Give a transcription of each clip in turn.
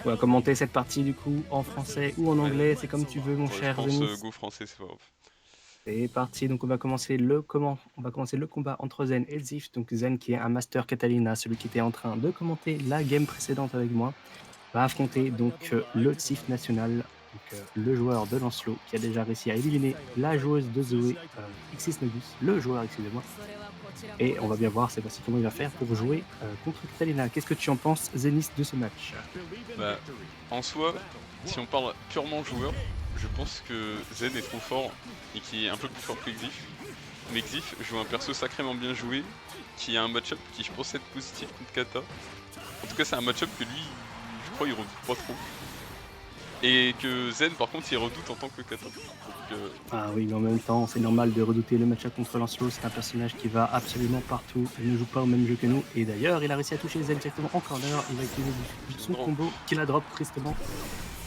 On va commenter cette partie du coup en français ou en Ouais, anglais, c'est comme tu veux mon ouais, je cher pense Denis. go français, c'est pas grave. C'est parti, donc on va commencer le combat entre Zen et Zif. Donc Zen qui est un Master Catalina, celui qui était en train de commenter la game précédente avec moi, va affronter donc le Zif national, donc le joueur de Lancelot qui a déjà réussi à éliminer la joueuse de Zoé, Xis Nogus, le joueur, excusez-moi. Et on va bien voir cette fois-ci comment il va faire pour jouer contre Catalina. Qu'est-ce que tu en penses, Zenis, de ce match? Bah, en soi, si on parle purement joueur, je pense que Zen est trop fort et qui est un peu plus fort que Xif. Mais Xif joue un perso sacrément bien joué, qui a un match-up qui je pense être positif contre Kata. En tout cas, c'est un match-up que lui, je crois, il redoute pas trop. Et que Zen, par contre, il redoute en tant que Kata. Donc, Ah oui, mais en même temps, c'est normal de redouter le match-up contre Lancelot. C'est un personnage qui va absolument partout. Il ne joue pas au même jeu que nous. Et d'ailleurs, il a réussi à toucher Zen directement en corner. Il va utiliser vilain son drop. combo qu'il a drop tristement.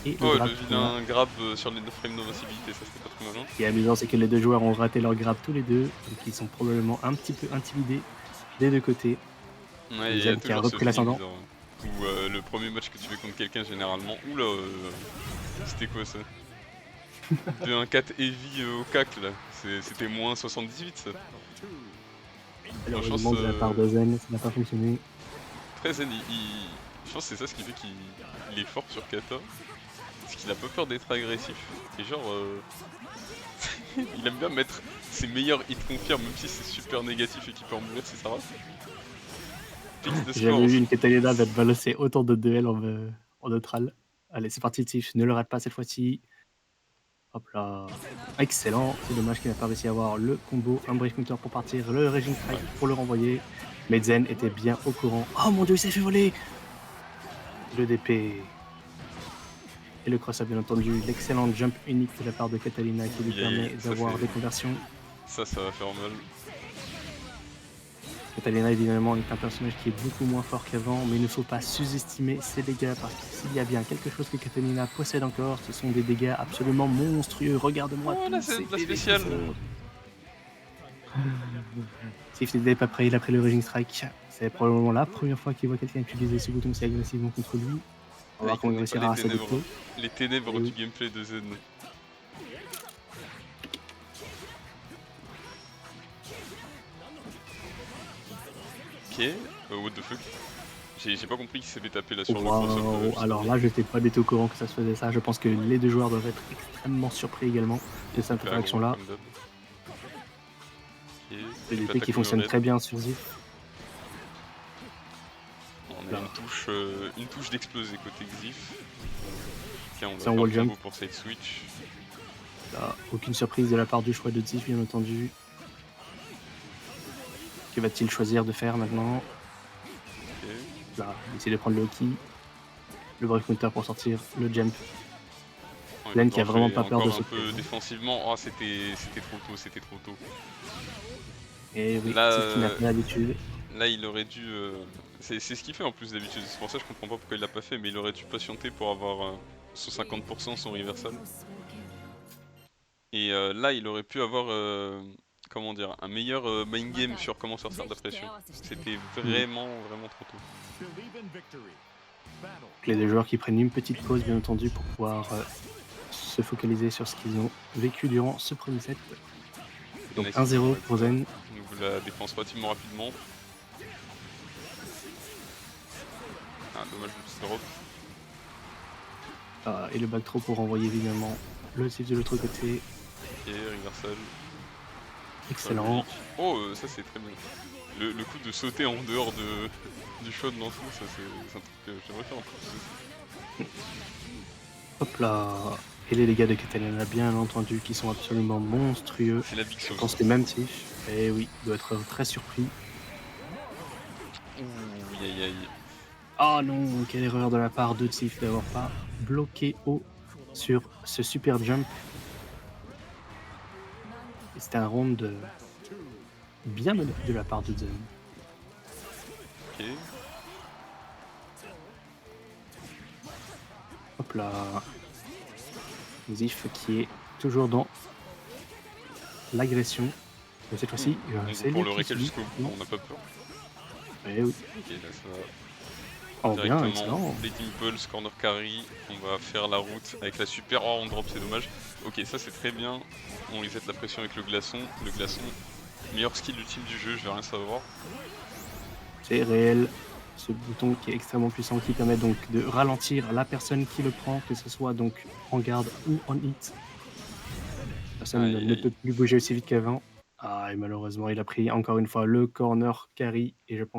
Et le Oh, le grab qu'on a. vilain grab sur les 9 frames d'invincibilité, ça c'était pas trop malin. Ce qui est amusant, c'est que les deux joueurs ont raté leur grab tous les deux. Donc ils sont probablement un petit peu intimidés des deux côtés. Ouais, Donc il y a Zen qui a toujours ce repris feeling l'ascendant. bizarre. Où le premier match que tu fais contre quelqu'un, généralement. Oula, c'était quoi ça? 2-1-4 heavy au cac là. C'était moins 78 ça. Bon, je pense. Malheureusement, de la part de Zen, ça n'a pas fonctionné. Après, Zen, je pense que c'est ça ce qui fait qu'il est fort sur Kata. C'est qu'il a pas peur d'être agressif. Et genre, il aime bien mettre ses meilleurs hits confirm, même si c'est super négatif et qu'il peut en mourir si ça rate. Fixe de J'ai score jamais vu aussi. une Catalina va te balancer autant de duels en neutral. Allez, c'est parti, Tiff. Ne le rate pas cette fois-ci. Hop là. Excellent. C'est dommage qu'il n'a pas réussi à avoir le combo Unbrave Counter pour partir, le Raging Ouais. Strike pour le renvoyer. Mais Zen était bien au courant. Oh mon dieu, il s'est fait voler le DP. Et le cross-up, bien entendu. L'excellent jump unique de la part de Catalina qui lui Aïe aïe aïe, permet d'avoir des conversions. ça va faire mal. Catalina, évidemment, est un personnage qui est beaucoup moins fort qu'avant, mais il ne faut pas sous-estimer ses dégâts parce que s'il y a bien quelque chose que Catalina possède encore, ce sont des dégâts absolument monstrueux. Regarde-moi Oh là, tous c'est ces de la PV qui spéciale. sont. Sif n'était pas prêt, il a pris le Raging Strike. C'est probablement la première fois qu'il voit quelqu'un utiliser ce bouton si agressivement contre lui. On va Ah, voir il comment il connaît pas les réussira à ténèbres. s'adapter. Les ténèbres Et du oui. gameplay de Zen. Ok, what the fuck. J'ai pas compris qu'il s'est fait taper là sur le cross-up Waouh! juste Alors avant. là, je n'étais pas du tout au courant que ça se faisait ça. Je pense que les deux joueurs doivent être extrêmement surpris également de cette Fait aggro interaction-là. comme d'hab. Ok, Le triple DP attaque qui full fonctionne red. très bien sur Zif. On a Là, une touche d'explosé côté Xif. Ok, on va c'est en faire le wall jump. combo pour side switch. Là, aucune surprise de la part du choix de Zif, bien entendu. Que va-t-il choisir de faire maintenant? Ok. Là, il essaie de prendre le key, le break counter pour sortir le jump. On va Len qui a devoir vraiment jouer pas peur de encore un sauter, peu hein. défensivement. Oh, c'était trop tôt, c'était trop tôt. Et oui, Là, Zif qui n'a pas l'habitude. là, il aurait dû. C'est ce qu'il fait en plus d'habitude. C'est pour ça que je comprends pas pourquoi il l'a pas fait, mais il aurait dû patienter pour avoir son 50%, son reversal. Et là, il aurait pu avoir, comment dire, un meilleur mind game sur comment sortir de la pression. C'était Mmh. vraiment trop tôt. Les deux joueurs qui prennent une petite pause, bien entendu, pour pouvoir se focaliser sur ce qu'ils ont vécu durant ce premier set. Donc Nice kill 1-0 red pour stop. Zen. On ouvre la défense relativement rapidement. Ah, dommage le petit drop. Et le back throw pour renvoyer évidemment le Zif de l'autre côté. Ok, reversal. Sur le Excellent. Rick. Oh, ça c'est très bien. Le coup de sauter en dehors du show de lancement, ça c'est un truc que j'aimerais faire en plus. Hop là. Et les dégâts de Catalina, bien entendu, qui sont absolument monstrueux. C'est la big Je sauce pense là. que même Sif, eh oui, doit être très surpris. Ouh, aïe aïe. Oh non, quelle erreur de la part de Sif d'avoir pas bloqué haut sur ce super jump. Et c'était un round bien mené de la part de Zen. Ok. Hop là. Zif qui est toujours dans l'agression. Mais cette fois-ci, On go c'est pour lui le qui récal subit. jusqu'au bout, Non. on n'a pas peur. Eh oui. Ok, là ça va. Oh bien, directement. excellent. Bleeding Pulse, corner carry, on va faire la route avec la super. Oh, on drop, c'est dommage. Ok, ça c'est très bien. On reset la pression avec le glaçon. Le glaçon, meilleur skill ultime du jeu, je vais rien savoir. C'est réel. Ce bouton qui est extrêmement puissant, qui permet donc de ralentir la personne qui le prend, que ce soit donc en garde ou en hit. Personne Aïe ne aïe. peut plus bouger aussi vite qu'avant. Ah et malheureusement, il a pris encore une fois le corner carry et je pense